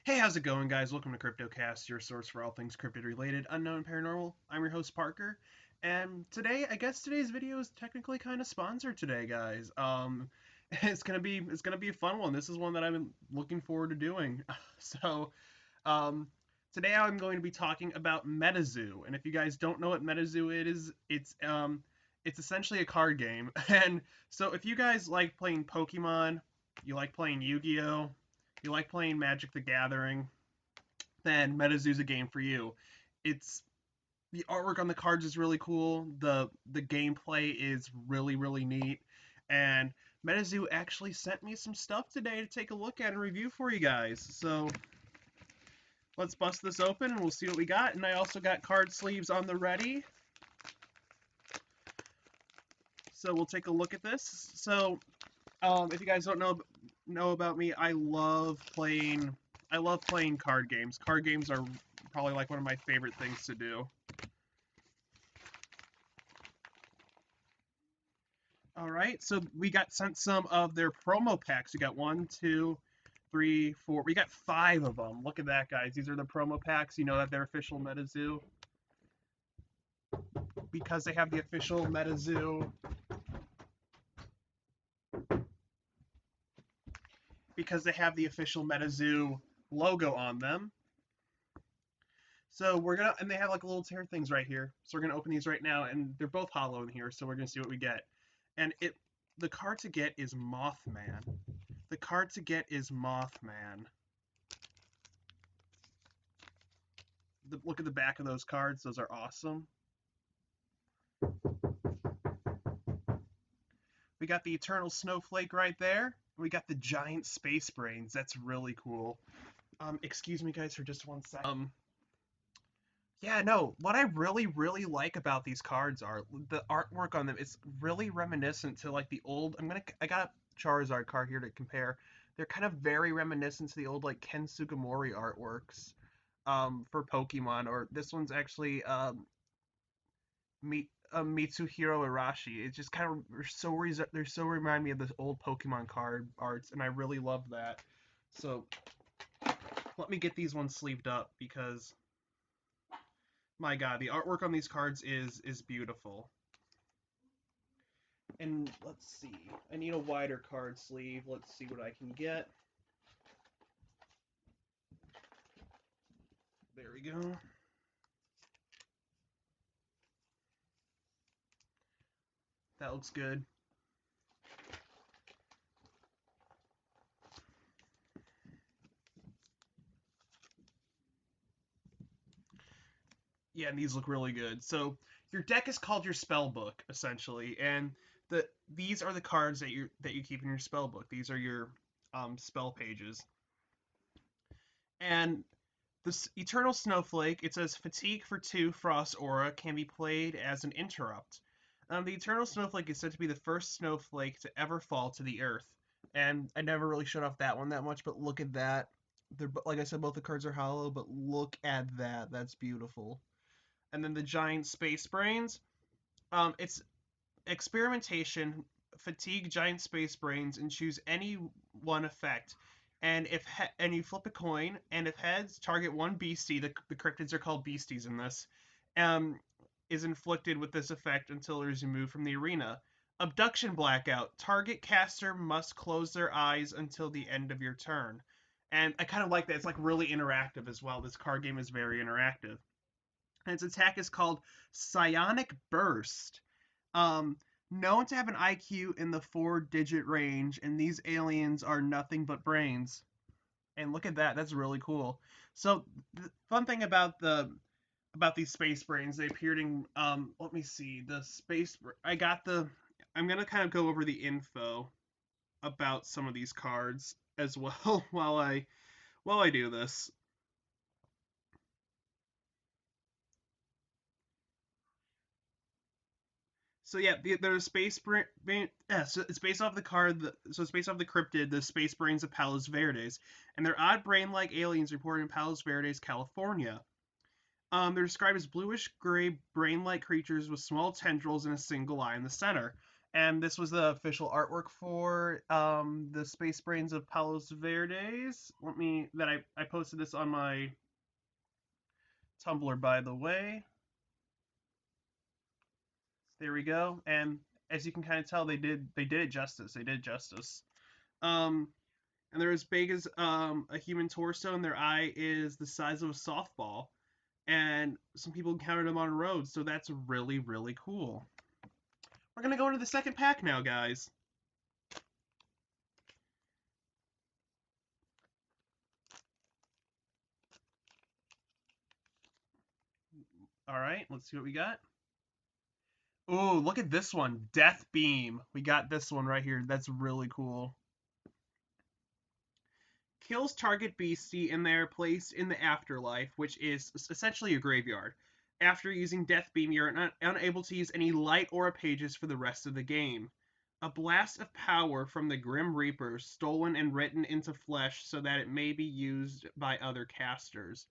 Hey, how's it going, guys? Welcome to Cryptocast, your source for all things cryptid related, unknown, and paranormal. I'm your host, Parker, and today, I guess today's video is technically kind of sponsored today, guys. It's gonna be a fun one. This is one that I've been looking forward to doing. So, um, today I'm going to be talking about MetaZoo, and if you guys don't know what MetaZoo it is, it's essentially a card game. And so, if you guys like playing Pokemon, you like playing Yu-Gi-Oh, you like playing Magic the Gathering, then MetaZoo's a game for you. It's the artwork on the cards is really cool. The gameplay is really neat, and MetaZoo actually sent me some stuff today to take a look at and review for you guys. So let's bust this open and we'll see what we got. And I also got card sleeves on the ready. So we'll take a look at this. So if you guys don't know about me, I love playing card games. Card games are probably like one of my favorite things to do. All right, so we got sent some of their promo packs. We got one, two, three, four. We got five of them. Look at that, guys. These are the promo packs. You know that they're official MetaZoo because they have the official MetaZoo. Because they have the official MetaZoo logo on them. So we're gonna, and they have like little tear things right here. So we're gonna open these right now, and they're both hollow in here. So we're gonna see what we get. And the card to get is Mothman. The card to get is Mothman. Look at the back of those cards. Those are awesome. We got the Eternal Snowflake right there. We got the Giant Space Brains. That's really cool. Excuse me, guys, for just one second. Yeah, no. What I really like about these cards are the artwork on them. It's really reminiscent to like the old. I got a Charizard card here to compare. They're kind of very reminiscent to the old like Ken Sugimori artworks, for Pokemon. Or this one's actually Mitsuhiro Arashi. It's just kind of they're so remind me of the old Pokemon card arts, and I really love that. So let me get these ones sleeved up because my God, the artwork on these cards is beautiful. And let's see, I need a wider card sleeve. Let's see what I can get. There we go. That looks good. Yeah, and these look really good. So your deck is called your spell book essentially, and these are the cards that you keep in your spell book. These are your spell pages. And this Eternal Snowflake, it says Fatigue for 2 Frost Aura can be played as an interrupt. The Eternal Snowflake is said to be the first snowflake to ever fall to the earth. And I never really showed off that one that much, but look at that. They're, like I said, both the cards are hollow, but look at that. That's beautiful. And then the Giant Space Brains. It's experimentation, fatigue giant space brains, and choose any one effect. And and you flip a coin, and if heads, target one beastie. The cryptids are called beasties in this. Um, is inflicted with this effect until it is removed from the arena. Abduction blackout. Target caster must close their eyes until the end of your turn. And I kind of like that. It's like really interactive as well. This card game is very interactive. And its attack is called Psionic Burst. Um, Known to have an IQ in the 4-digit range, and these aliens are nothing but brains. And look at that, that's really cool. So the fun thing about these space brains, they appeared in let me see, the space I got the I'm gonna kind of go over the info about some of these cards as well while I do this. So yeah, there's space brain. Yeah, so it's based off the card. So it's based off the cryptid, the space brains of Palos Verdes, and they're odd brain-like aliens reported in Palos Verdes, California. They're described as bluish gray brain-like creatures with small tendrils and a single eye in the center. And this was the official artwork for the Space Brains of Palos Verdes. I posted this on my Tumblr, by the way. There we go. And as you can kind of tell, they did it justice. They did justice. Um, and they're as big as a human torso, and their eye is the size of a softball. And some people counted them on a road, so that's really, really cool. We're gonna go into the second pack now, guys. All right, let's see what we got. Ooh, look at this one, Death Beam. We got this one right here. That's really cool. Kills target beastie in their place in the afterlife, which is essentially a graveyard. After using Death Beam, you're unable to use any light aura pages for the rest of the game. A blast of power from the Grim Reaper, stolen and written into flesh so that it may be used by other casters.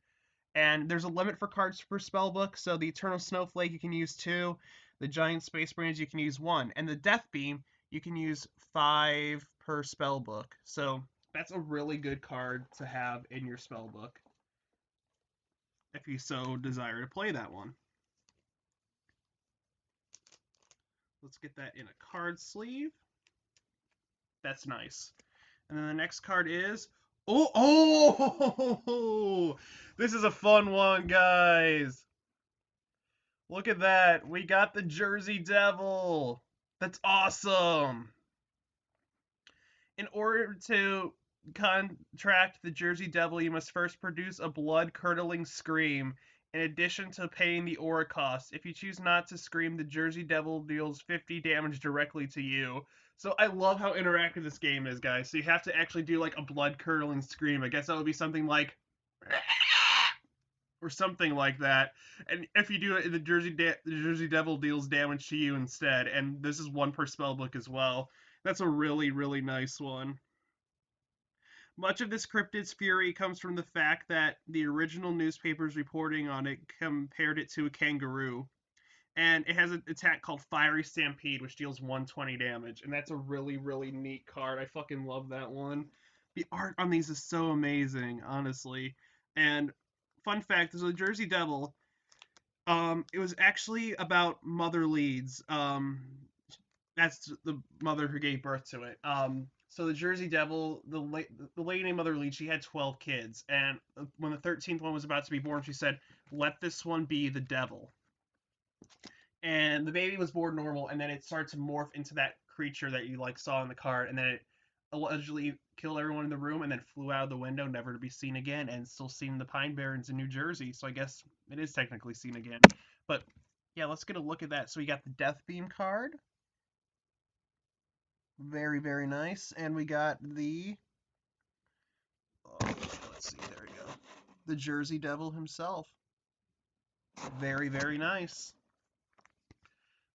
And there's a limit for cards per spellbook, so the Eternal Snowflake you can use 2, the Giant Space Brains you can use 1, and the Death Beam you can use 5 per spellbook. So that's a really good card to have in your spellbook if you so desire to play that one. Let's get that in a card sleeve. That's nice. And then the next card is oh, this is a fun one, guys. Look at that. We got the Jersey Devil. That's awesome. In order to contract the Jersey Devil, you must first produce a blood-curdling scream, in addition to paying the aura cost. If you choose not to scream, the Jersey Devil deals 50 damage directly to you. So I love how interactive this game is, guys. So you have to actually do like a blood-curdling scream. I guess that would be something like or something like that. And if you do it, the Jersey Devil deals damage to you instead. And this is 1 per spellbook as well. That's a really, really nice one. Much of this cryptid's fury comes from the fact that the original newspapers reporting on it compared it to a kangaroo. And it has an attack called Fiery Stampede, which deals 120 damage. And that's a really, really neat card. I fucking love that one. The art on these is so amazing, honestly. And fun fact, there's a Jersey Devil. It was actually about Mother Leeds. That's the mother who gave birth to it. So the Jersey Devil, the lady named Mother Leeds, she had 12 kids, and when the 13th one was about to be born, she said, "Let this one be the devil." And the baby was born normal, and then it started to morph into that creature that you like saw in the card, and then it allegedly killed everyone in the room and then flew out of the window, never to be seen again, and still seen in the Pine Barrens in New Jersey. So I guess it is technically seen again. But yeah, let's get a look at that. So we got the Death Beam card. Very, very nice. And we got the let's see, there we go. The Jersey Devil himself. Very, very nice.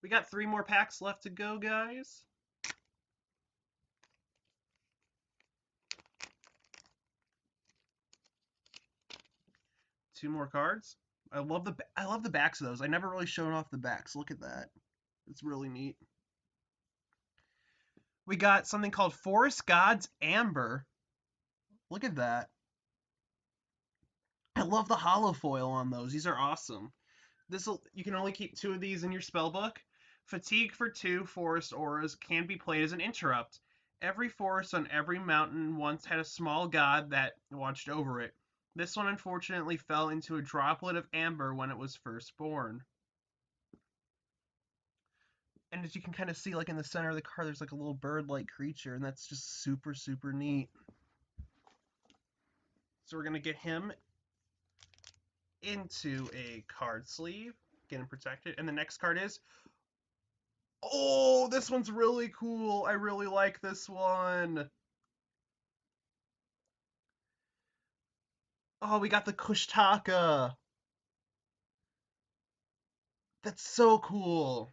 We got 3 more packs left to go, guys. Two more cards. I love the backs of those. I never really shown off the backs. Look at that. It's really neat. We got something called Forest Gods Amber. Look at that. I love the hollow foil on those. These are awesome. You can only keep 2 of these in your spellbook. Fatigue for 2 forest auras can be played as an interrupt. Every forest on every mountain once had a small god that watched over it. This one unfortunately fell into a droplet of amber when it was first born. And as you can kind of see, like in the center of the card, there's like a little bird-like creature, and that's just super, super neat. So we're going to get him into a card sleeve, get him protected. And the next card is, oh, this one's really cool. I really like this one. Oh, we got the Kushtaka. That's so cool.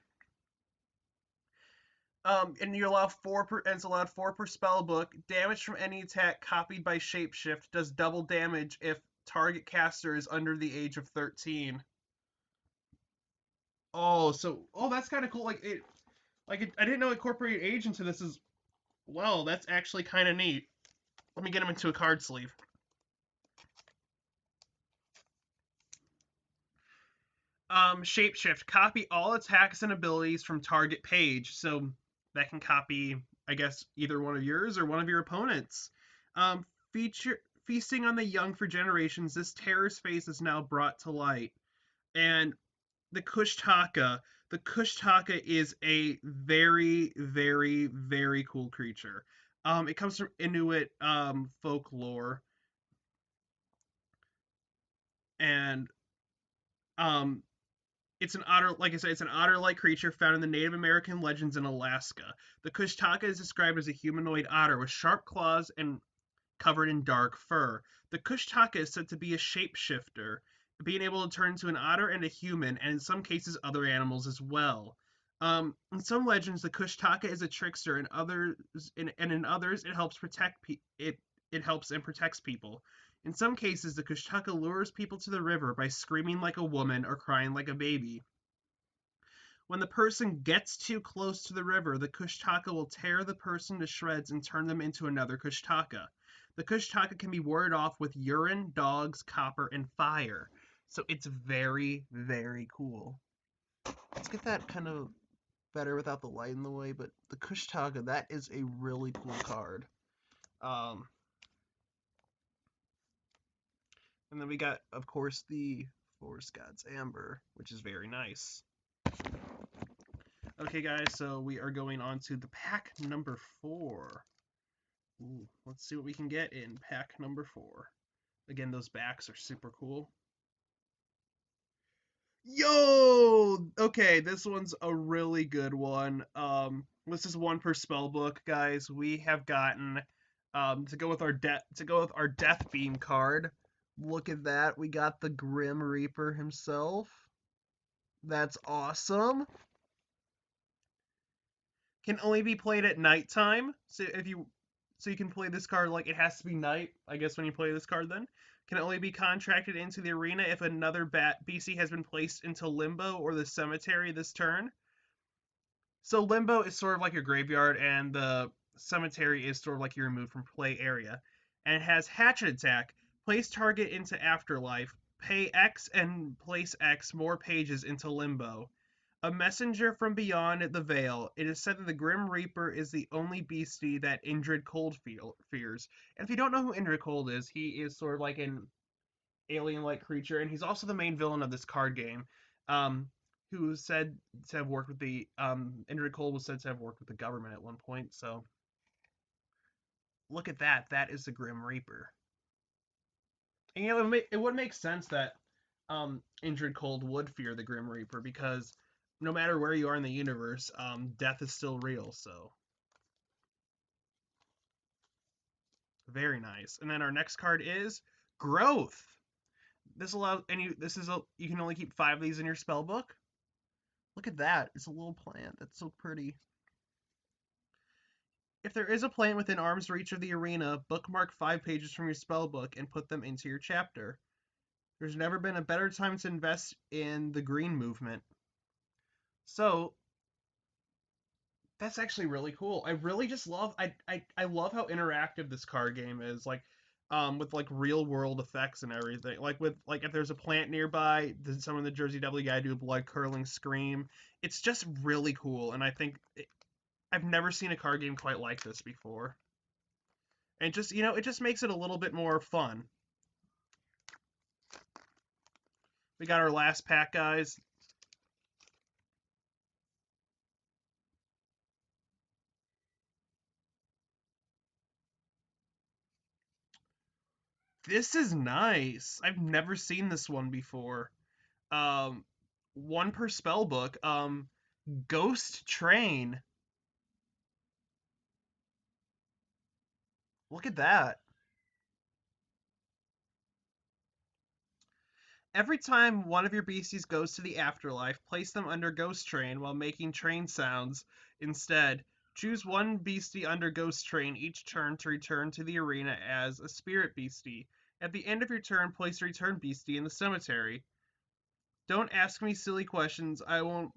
And you allow and it's allowed 4 per spell book. Damage from any attack copied by Shapeshift does double damage if target caster is under the age of 13. Oh, that's kind of cool. Like I didn't know incorporate age into this as well. That's actually kind of neat. Let me get him into a card sleeve. Shapeshift. Copy all attacks and abilities from target page. So that can copy, I guess, either one of yours or one of your opponents. Feature feasting on the young for generations. This terror space is now brought to light. And the Kushtaka. The Kushtaka is a very, very, very cool creature. It comes from Inuit folklore, and um, it's an otter, like I said, it's an otter-like creature found in the Native American legends in Alaska. The Kushtaka is described as a humanoid otter with sharp claws and covered in dark fur. The Kushtaka is said to be a shapeshifter, being able to turn into an otter and a human, and in some cases other animals as well. In some legends, the Kushtaka is a trickster, and in others, it helps it helps and protects people. In some cases, the Kushtaka lures people to the river by screaming like a woman or crying like a baby. When the person gets too close to the river, the Kushtaka will tear the person to shreds and turn them into another Kushtaka. The Kushtaka can be warded off with urine, dogs, copper, and fire. So it's very, very cool. Let's get that kind of better without the light in the way, but the Kushtaka, that is a really cool card. Um, and then we got, of course, the Forest God's Amber, which is very nice. Okay, guys, so we are going on to the pack number 4. Ooh, let's see what we can get in pack number 4. Again, those backs are super cool. Yo! Okay, this one's a really good one. This is one per spell book, guys. We have gotten to go with our death beam card. Look at that. We got the Grim Reaper himself. That's awesome. Can only be played at nighttime. So you can play this card like it has to be night, I guess, when you play this card then. Can only be contracted into the arena if another BC has been placed into limbo or the cemetery this turn. So limbo is sort of like your graveyard, and the cemetery is sort of like your removed from play area. And it has hatchet attack. Place target into afterlife. Pay X and place X more pages into limbo. A messenger from beyond the veil. It is said that the Grim Reaper is the only beastie that Indrid Cold fears. And if you don't know who Indrid Cold is, he is sort of like an alien-like creature, and he's also the main villain of this card game. Who said to have worked with the Indrid Cold was said to have worked with the government at one point. So look at that. That is the Grim Reaper. And it would make sense that Indrid Cold would fear the Grim Reaper because no matter where you are in the universe, death is still real. So very nice. And then our next card is Growth. This allows you can only keep 5 of these in your spell book. Look at that. It's a little plant. That's so pretty. If there is a plant within arm's reach of the arena, bookmark 5 pages from your spell book and put them into your chapter. There's never been a better time to invest in the green movement. So that's actually really cool. I really just love I love how interactive this card game is. Like with like real world effects and everything. Like with like if there's a plant nearby, someone in the Jersey Devil guy do a blood curdling scream. It's just really cool, and I think I've never seen a card game quite like this before. And just it just makes it a little bit more fun. We got our last pack, guys. This is nice. I've never seen this one before. Um, one per spell book. Ghost Train. Look at that. Every time one of your beasties goes to the afterlife, place them under Ghost Train while making train sounds instead. Choose one beastie under Ghost Train each turn to return to the arena as a spirit beastie. At the end of your turn, place a return beastie in the cemetery. Don't ask me silly questions. I won't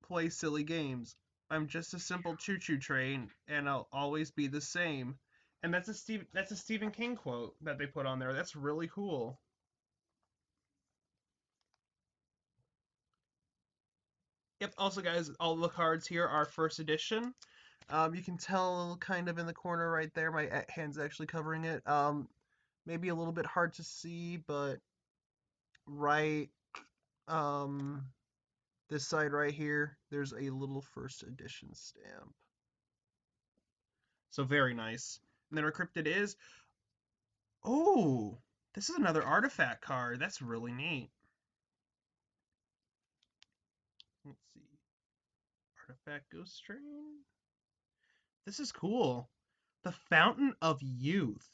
play silly games. I'm just a simple choo-choo train, and I'll always be the same. And that's a Stephen King quote that they put on there. That's really cool. Yep. Also, guys, all the cards here are first edition. You can tell kind of in the corner right there. My hand's actually covering it. Maybe a little bit hard to see, but right, um, this side right here, there's a little first edition stamp. So very nice. And then our cryptid is, oh, this is another artifact card. That's really neat. Let's see. Artifact Ghost Train. This is cool. The Fountain of Youth.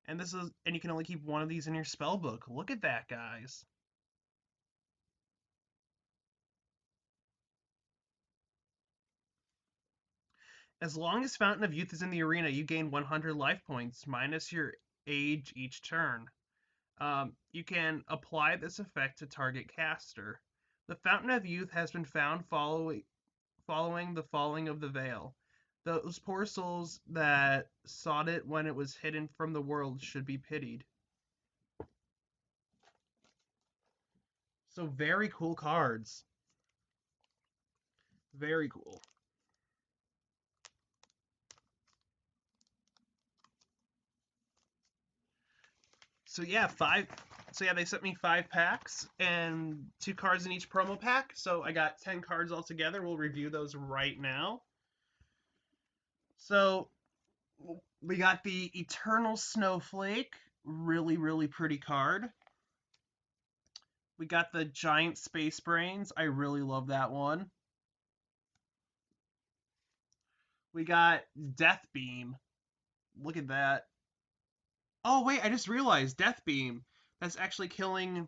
And you can only keep one of these in your spell book. Look at that, guys. As long as Fountain of Youth is in the arena, you gain 100 life points minus your age each turn. You can apply this effect to target caster. The Fountain of Youth has been found following the falling of the veil. Those poor souls that sought it when it was hidden from the world should be pitied. So very cool cards. Very cool. So yeah, five. So yeah, they sent me 5 packs and 2 cards in each promo pack. So I got 10 cards altogether. We'll review those right now. So we got the Eternal Snowflake, really, really pretty card. We got the Giant Space Brains. I really love that one. We got Death Beam. Look at that. Oh wait, I just realized Death Beam. That's actually killing.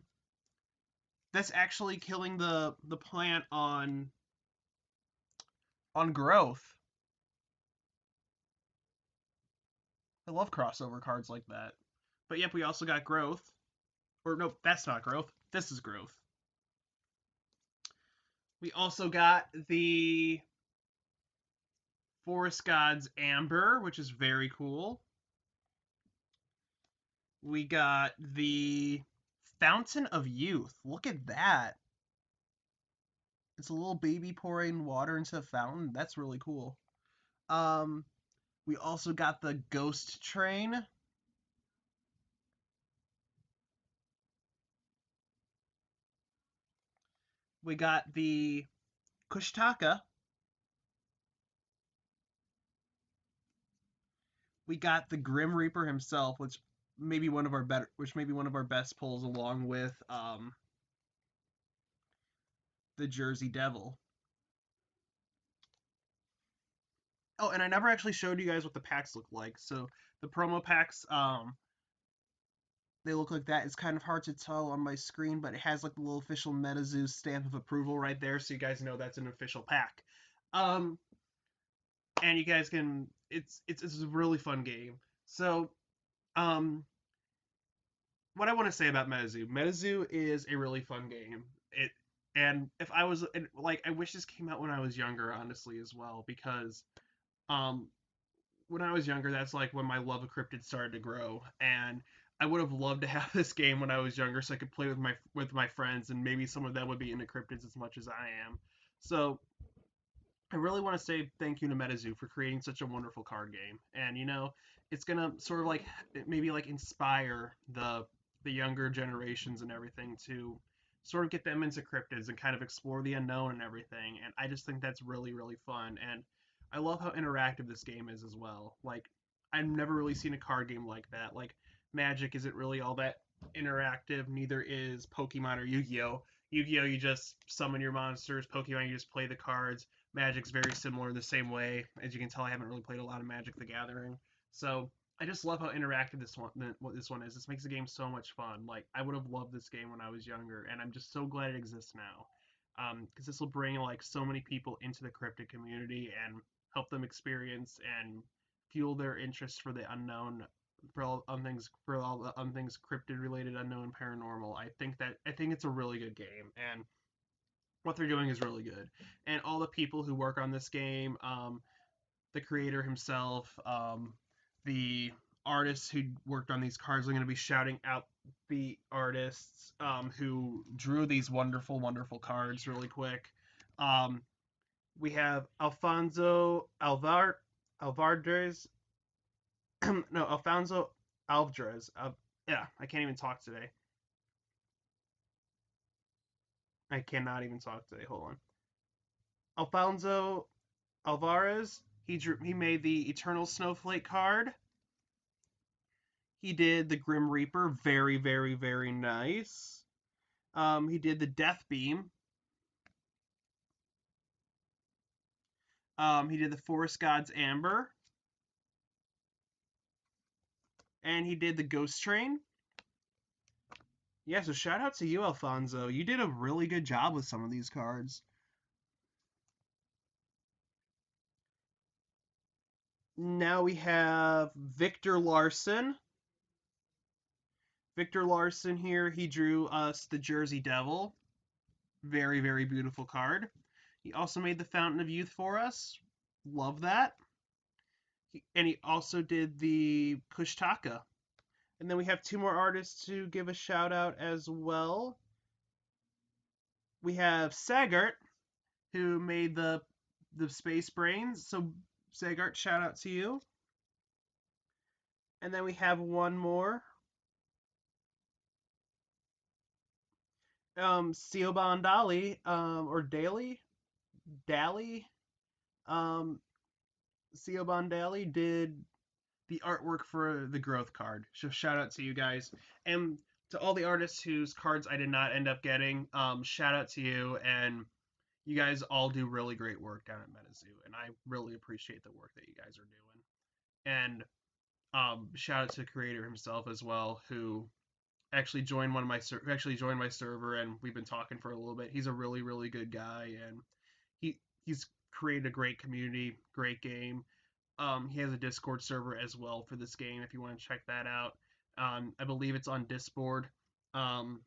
That's actually killing the plant on growth. I love crossover cards like that. But yep, we also got growth. Or nope, that's not growth. This is growth. We also got the Forest Gods Amber, which is very cool. We got the Fountain of Youth. Look at that. It's a little baby pouring water into a fountain. That's really cool. Um, we also got the Ghost Train. We got the Kushtaka. We got the Grim Reaper himself, which may be one of our best pulls, along with the Jersey Devil. Oh, and I never actually showed you guys what the packs look like. So the promo packs, they look like that. It's kind of hard to tell on my screen, but it has like the little official MetaZoo stamp of approval right there, so you guys know that's an official pack. Um, and you guys can, it's a really fun game. So, um, what I want to say about MetaZoo is a really fun game. And if I was like, I wish this came out when I was younger, honestly, as well, because um when I was younger, that's like when my love of cryptid started to grow, and I would have loved to have this game when I was younger, so I could play with my friends, and maybe some of them would be into cryptids as much as I am. So I really want to say thank you to MetaZoo for creating such a wonderful card game, and it's gonna sort of like maybe like inspire the younger generations and everything to sort of get them into cryptids and kind of explore the unknown and everything. And I just think that's really really fun, and I love how interactive this game is as well. Like I've never really seen a card game like that. Like Magic isn't really all that interactive. Neither is Pokemon or Yu-Gi-Oh. Yu-Gi-Oh, you just summon your monsters. Pokemon, you just play the cards. Magic's very similar in the same way. As you can tell, I haven't really played a lot of Magic the Gathering. So I just love how interactive this one is. This makes the game so much fun. Like I would have loved this game when I was younger, and I'm just so glad it exists now. Because this will bring like so many people into the cryptid community and help them experience and fuel their interest for the unknown, for all the things cryptid related, unknown, paranormal. I think it's a really good game, and what they're doing is really good. And all the people who work on this game, the creator himself, the artists who worked on these cards, are going to be shouting out the artists who drew these wonderful, wonderful cards really quick. Um, we have Alvarez, no, Alfonso Alvarez. Yeah, I can't even talk today. I cannot even talk today. Hold on. Alfonso Alvarez. He made the Eternal Snowflake card. He did the Grim Reaper, very, very, very nice. He did the Death Beam. He did the Forest God's Amber, and he did the Ghost Train. Yeah, so shout out to you, Alfonso. You did a really good job with some of these cards. Now we have Victor Larson. Victor Larson here, he drew us the Jersey Devil. Very, very beautiful card. He also made the Fountain of Youth for us. Love that. And he also did the Kushtaka. And then we have two more artists to give a shout out as well. We have Sagart, who made the Space Brains. So Sagart, shout out to you. And then we have one more. Siobhan Dali, or Daly, Dally, um, Siobhan Dali did the artwork for the growth card. So shout out to you guys. And to all the artists whose cards I did not end up getting, shout out to you. And you guys all do really great work down at MetaZoo, and I really appreciate the work that you guys are doing. And shout out to the creator himself as well, who actually joined my server, and we've been talking for a little bit. He's a really, really good guy, and he's created a great community, great game. He has a Discord server as well for this game if you want to check that out. I believe it's on Discord. Um,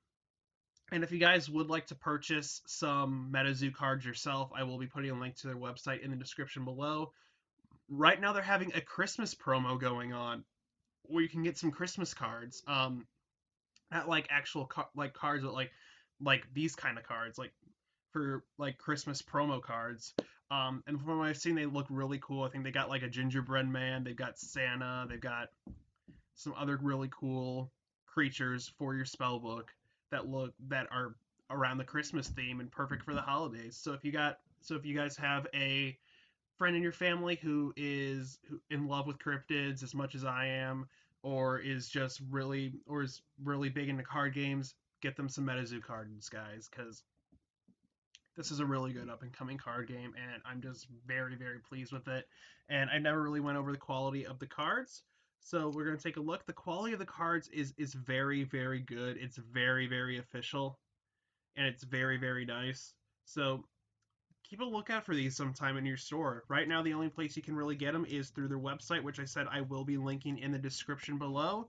and if you guys would like to purchase some MetaZoo cards yourself, I will be putting a link to their website in the description below. Right now, they're having a Christmas promo going on where you can get some Christmas cards. Not like actual like cards, but like these kind of cards, like for like Christmas promo cards. And from what I've seen, they look really cool. I think they got like a gingerbread man, they've got Santa, they've got some other really cool creatures for your spell book that are around the Christmas theme and perfect for the holidays. So if you guys have a friend in your family who is in love with cryptids as much as I am, or is really big into card games, get them some MetaZoo cards, guys, because this is a really good up and coming card game, and I'm just very, very pleased with it. And I never really went over the quality of the cards, so we're gonna take a look. The quality of the cards is very, very good. It's very, very official, and it's very, very nice. So keep a lookout for these sometime in your store. Right now, the only place you can really get them is through their website, which I said I will be linking in the description below.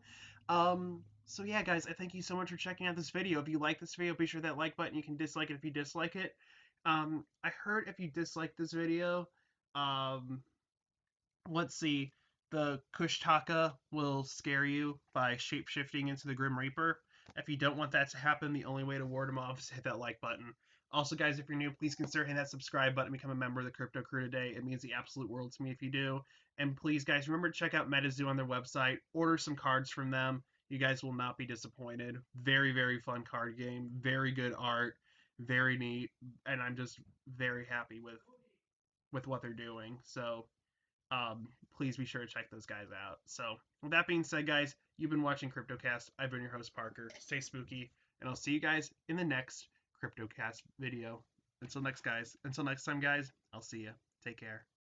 So yeah, guys, I thank you so much for checking out this video. If you like this video, be sure that like button. You can dislike it if you dislike it. I heard if you dislike this video, um, let's see, the Kushtaka will scare you by shapeshifting into the Grim Reaper. If you don't want that to happen, the only way to ward him off is to hit that like button. Also, guys, if you're new, please consider hitting that subscribe button and become a member of the Crypto Crew today. It means the absolute world to me if you do. And please, guys, remember to check out MetaZoo on their website. Order some cards from them. You guys will not be disappointed. Very, very fun card game. Very good art. Very neat. And I'm just very happy with what they're doing. So please be sure to check those guys out. So, with that being said, guys, you've been watching Cryptocast. I've been your host, Parker. Stay spooky, and I'll see you guys in the next Cryptocast video. Until next time, guys, I'll see you. Take care.